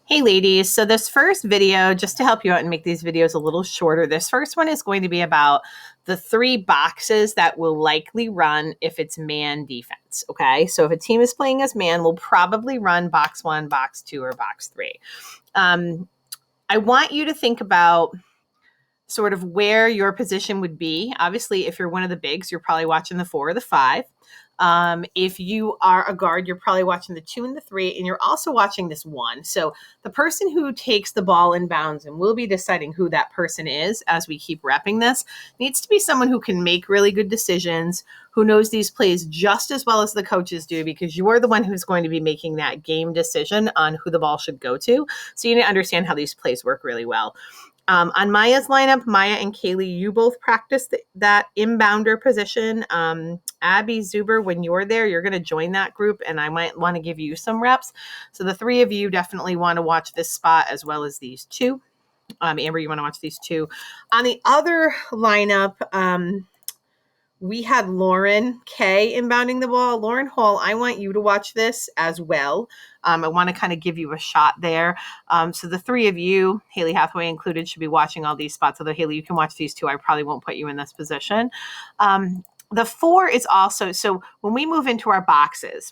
Hey ladies, so this first video, just to help you out and make these videos a little shorter, this first one is going to be about the three boxes that will likely run if it's man defense, okay? So if a team is playing as man, we'll probably run box one, box two, or box three. I want you to think about sort of where your position would be. Obviously, if you're one of the bigs, you're probably watching the 4 or the 5. If you are a guard, you're probably watching the 2 and the 3, and you're also watching this 1. So the person who takes the ball in bounds, and we'll be deciding who that person is as we keep repping this, needs to be someone who can make really good decisions, who knows these plays just as well as the coaches do, because you're the one who's going to be making that game decision on who the ball should go to. So you need to understand how these plays work really well. On Maya's lineup, Maya and Kaylee, you both practice that inbounder position. Abby, Zuber, when you're there, you're going to join that group, and I might want to give you some reps. So the three of you definitely want to watch this spot as well as these two. Amber, you want to watch these two. On the other lineup, we had Lauren Kay inbounding the ball. Lauren Hall, I want you to watch this as well. I want to kind of give you a shot there. So the three of you, Haley Hathaway included, should be watching all these spots. Although, Haley, you can watch these two. I probably won't put you in this position. The 4 is also, so when we move into our boxes,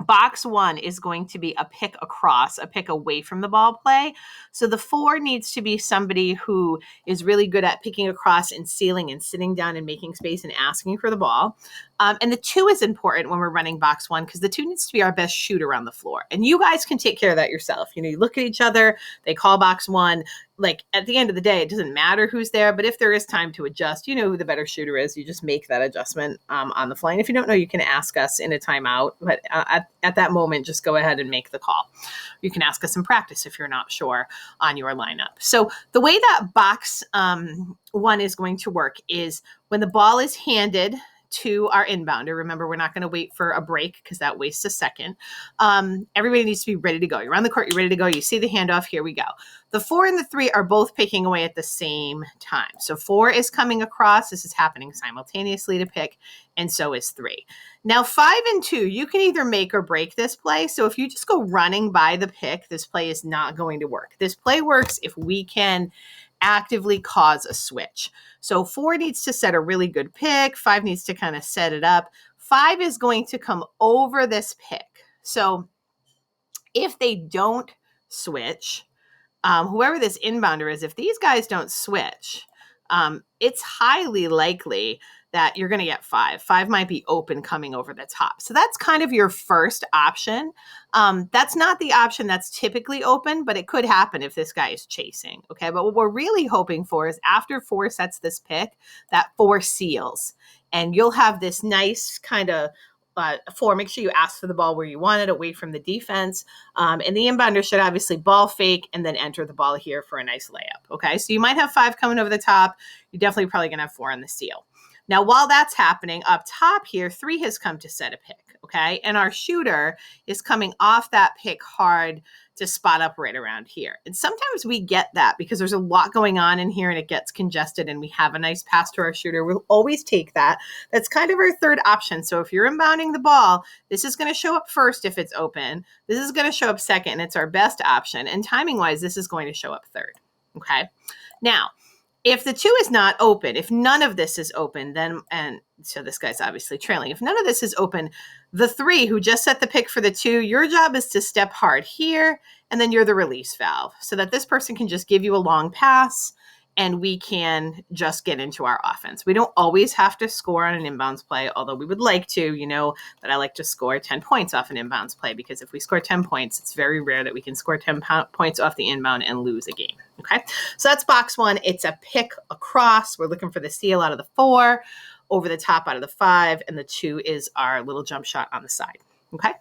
box 1 is going to be a pick across, a pick away from the ball play. So the 4 needs to be somebody who is really good at picking across and sealing and sitting down and making space and asking for the ball. And the 2 is important when we're running box 1 because the 2 needs to be our best shooter on the floor. And you guys can take care of that yourself. You know, you look at each other, they call box 1. Like at the end of the day, it doesn't matter who's there, but if there is time to adjust, you know who the better shooter is. You just make that adjustment on the fly. And if you don't know, you can ask us in a timeout. But at that moment, just go ahead and make the call. You can ask us in practice if you're not sure on your lineup. So the way that box 1 is going to work is when the ball is handed to our inbounder. Remember, we're not going to wait for a break because that wastes a second. Everybody needs to be ready to go. You're on the court, you're ready to go. You see the handoff, here we go. The 4 and the 3 are both picking away at the same time. So 4 is coming across. This is happening simultaneously to pick, and so is 3. Now 5 and 2, you can either make or break this play. So if you just go running by the pick, this play is not going to work. This play works if we can actively cause a switch. So 4 needs to set a really good pick. 5 needs to kind of set it up. 5 is going to come over this pick. So if they don't switch, whoever this inbounder is, if these guys don't switch, it's highly likely that you're going to get 5. 5 might be open coming over the top. So that's kind of your first option. That's not the option that's typically open, but it could happen if this guy is chasing. Okay. But what we're really hoping for is after 4 sets this pick, that 4 seals. And you'll have this nice kind of 4, make sure you ask for the ball where you want it, away from the defense. And the inbounder should obviously ball fake and then enter the ball here for a nice layup. Okay. So you might have 5 coming over the top. You're definitely probably going to have 4 on the seal. Now, while that's happening, up top here, 3 has come to set a pick, okay? And our shooter is coming off that pick hard to spot up right around here. And sometimes we get that because there's a lot going on in here and it gets congested and we have a nice pass to our shooter. We'll always take that. That's kind of our third option. So if you're inbounding the ball, this is going to show up first if it's open. This is going to show up second, and it's our best option. And timing-wise, this is going to show up third, okay? Now, if the 2 is not open, if none of this is open, then, and so this guy's obviously trailing. If none of this is open, the 3 who just set the pick for the 2, your job is to step hard here, and then you're the release valve so that this person can just give you a long pass and we can just get into our offense. We don't always have to score on an inbounds play, although we would like to. You know that I like to score 10 points off an inbounds play because if we score 10 points, it's very rare that we can score 10 points off the inbound and lose a game. Okay, so that's box 1. It's a pick across. We're looking for the seal out of the 4, over the top out of the 5, and the 2 is our little jump shot on the side. Okay,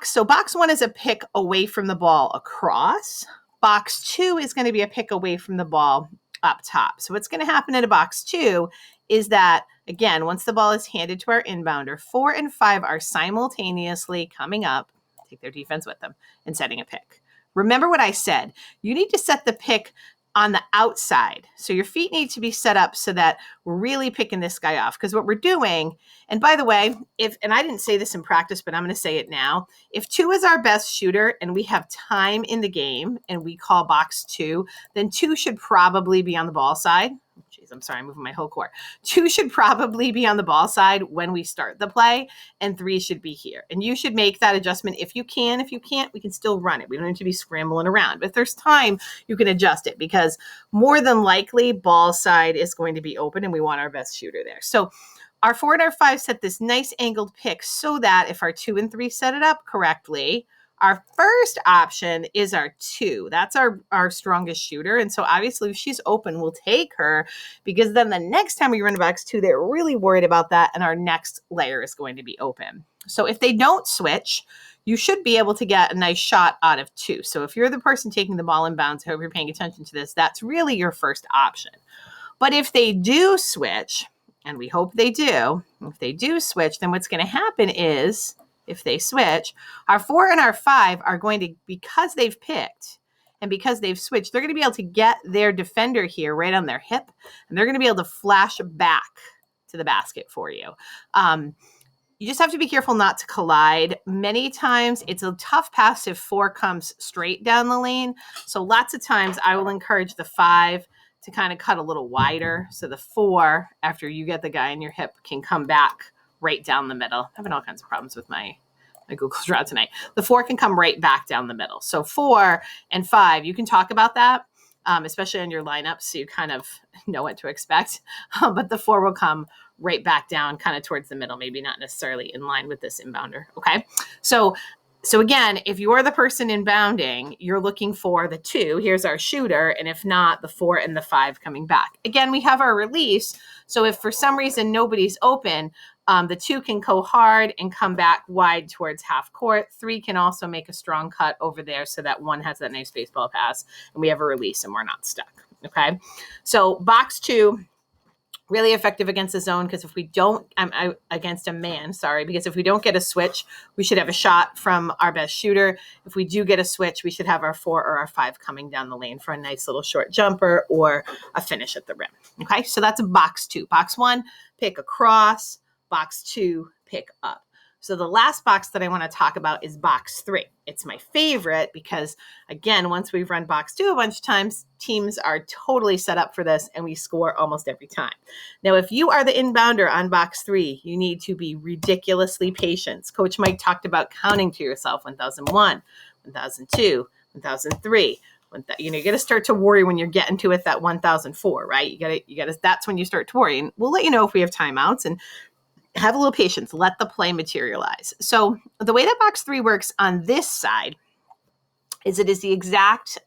so box 1 is a pick away from the ball across. Box 2 is going to be a pick away from the ball up top. So what's going to happen in a box 2 is that, again, once the ball is handed to our inbounder, 4 and 5 are simultaneously coming up, take their defense with them, and setting a pick. Remember what I said. You need to set the pick on the outside. So your feet need to be set up so that we're really picking this guy off. Because what we're doing, and by the way, and I didn't say this in practice, but I'm going to say it now. If 2 is our best shooter and we have time in the game and we call box 2, then 2 should probably be on the ball side. Jeez, I'm sorry, I'm moving my whole core. 2 should probably be on the ball side when we start the play, and 3 should be here. And you should make that adjustment if you can. If you can't, we can still run it. We don't need to be scrambling around. But if there's time, you can adjust it, because more than likely ball side is going to be open and we want our best shooter there. So our 4 and our 5 set this nice angled pick so that if our 2 and 3 set it up correctly, our first option is our 2. That's our strongest shooter. And so obviously if she's open, we'll take her, because then the next time we run box 2, they're really worried about that. And our next layer is going to be open. So if they don't switch, you should be able to get a nice shot out of 2. So if you're the person taking the ball in bounds, I hope you're paying attention to this, that's really your first option. But if they do switch, and we hope they do, if they do switch, then what's going to happen is, if they switch, our 4 and our 5 are going to, because they've picked and because they've switched, they're going to be able to get their defender here right on their hip, and they're going to be able to flash back to the basket for you. You just have to be careful not to collide. Many times it's a tough pass if 4 comes straight down the lane. So lots of times I will encourage the 5 to kind of cut a little wider. So the 4, after you get the guy in your hip, can come back right down the middle. I'm having all kinds of problems with my Google Draw tonight. The 4 can come right back down the middle. So 4 and 5, you can talk about that, especially on your lineup, so you kind of know what to expect. But the 4 will come right back down kind of towards the middle, maybe not necessarily in line with this inbounder. Okay. So again, if you're the person inbounding, you're looking for the 2. Here's our shooter. And if not, the 4 and the 5 coming back. Again, we have our release. So if for some reason nobody's open, the 2 can go hard and come back wide towards half court. 3 can also make a strong cut over there so that 1 has that nice baseball pass and we have a release and we're not stuck. Okay. So box 2, really effective against the zone, because if we don't, against a man, because if we don't get a switch, we should have a shot from our best shooter. If we do get a switch, we should have our 4 or our 5 coming down the lane for a nice little short jumper or a finish at the rim. Okay, so that's a box 2. Box 1, pick across. Box 2, pick up. So the last box that I want to talk about is box 3. It's my favorite because, again, once we've run box 2 a bunch of times, teams are totally set up for this and we score almost every time. Now, if you are the inbounder on box 3, you need to be ridiculously patient. Coach Mike talked about counting to yourself: 1001, 1002, 1003. You got to start to worry when you're getting to it, that 1004, right? You got to, that's when you start to worry. And we'll let you know if we have timeouts, and have a little patience. Let the play materialize. So the way that box 3 works on this side is it is the exact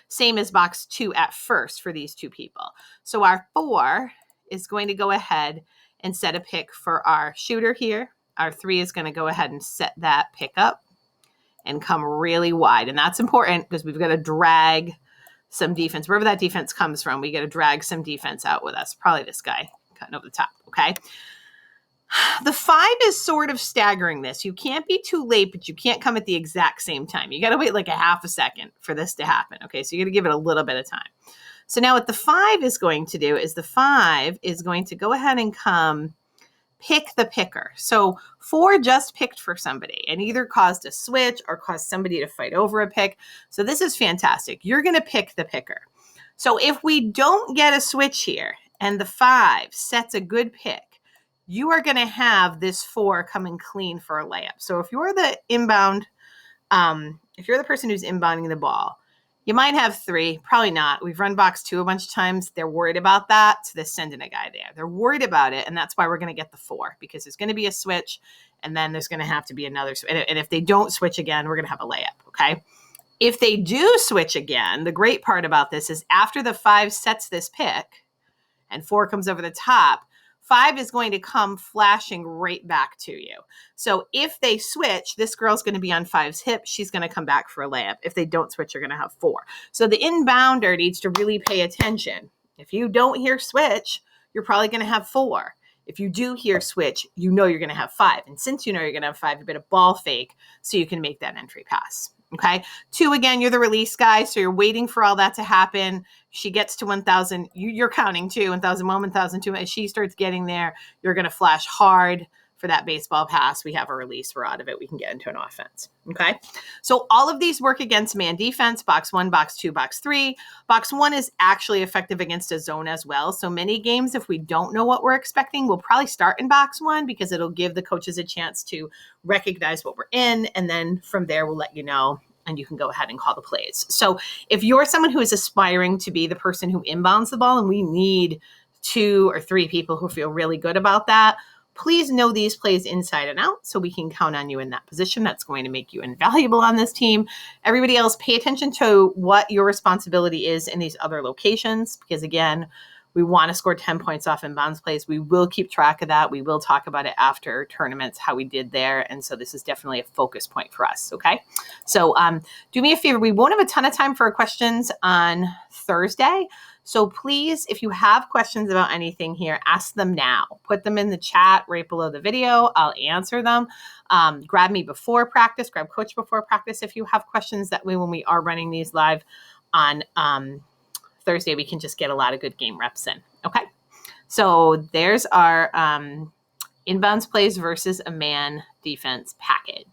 same as box 2 at first for these 2 people. So our 4 is going to go ahead and set a pick for our shooter here. Our 3 is going to go ahead and set that pick up and come really wide. And that's important because we've got to drag some defense. Wherever that defense comes from, we got to drag some defense out with us. Probably this guy cutting over the top, okay? The 5 is sort of staggering this. You can't be too late, but you can't come at the exact same time. You got to wait like a half a second for this to happen. Okay, so you got to give it a little bit of time. So now what the 5 is going to do is the 5 is going to go ahead and come pick the picker. So 4 just picked for somebody and either caused a switch or caused somebody to fight over a pick. So this is fantastic. You're going to pick the picker. So if we don't get a switch here and the 5 sets a good pick, you are going to have this 4 coming clean for a layup. So if you're the inbound, if you're the person who's inbounding the ball, you might have 3, probably not. We've run box 2 a bunch of times. They're worried about that, so they're sending a guy there. They're worried about it, and that's why we're going to get the 4, because there's going to be a switch, and then there's going to have to be another switch. And if they don't switch again, we're going to have a layup, okay? If they do switch again, the great part about this is after the 5 sets this pick and 4 comes over the top, 5 is going to come flashing right back to you. So if they switch, this girl's going to be on 5's hip. She's going to come back for a layup. If they don't switch, you're going to have 4. So the inbounder needs to really pay attention. If you don't hear switch, you're probably going to have 4. If you do hear switch, you know you're going to have 5. And since you know you're going to have 5, you better ball fake so you can make that entry pass. Okay. 2, again, you're the release guy. So you're waiting for all that to happen. She gets to 1,000. You're counting too. 1,001, 1,002. As she starts getting there, you're going to flash hard for that baseball pass. We have a release. We're out of it. We can get into an offense. Okay. So all of these work against man defense, box 1, box 2, box 3. Box 1 is actually effective against a zone as well. So many games, if we don't know what we're expecting, we'll probably start in box 1 because it'll give the coaches a chance to recognize what we're in. And then from there, we'll let you know and you can go ahead and call the plays. So if you're someone who is aspiring to be the person who inbounds the ball, and we need 2 or 3 people who feel really good about that, please know these plays inside and out so we can count on you in that position. That's going to make you invaluable on this team. Everybody else, pay attention to what your responsibility is in these other locations, because again, we want to score 10 points off inbounds plays. We will keep track of that. We will talk about it after tournaments, how we did there. And so this is definitely a focus point for us. Okay. So do me a favor. We won't have a ton of time for questions on Thursday. So please, if you have questions about anything here, ask them now. Put them in the chat right below the video. I'll answer them. Grab me before practice, grab Coach before practice if you have questions. That way, when we are running these live on Thursday, we can just get a lot of good game reps in. Okay. So there's our inbounds plays versus a man defense package.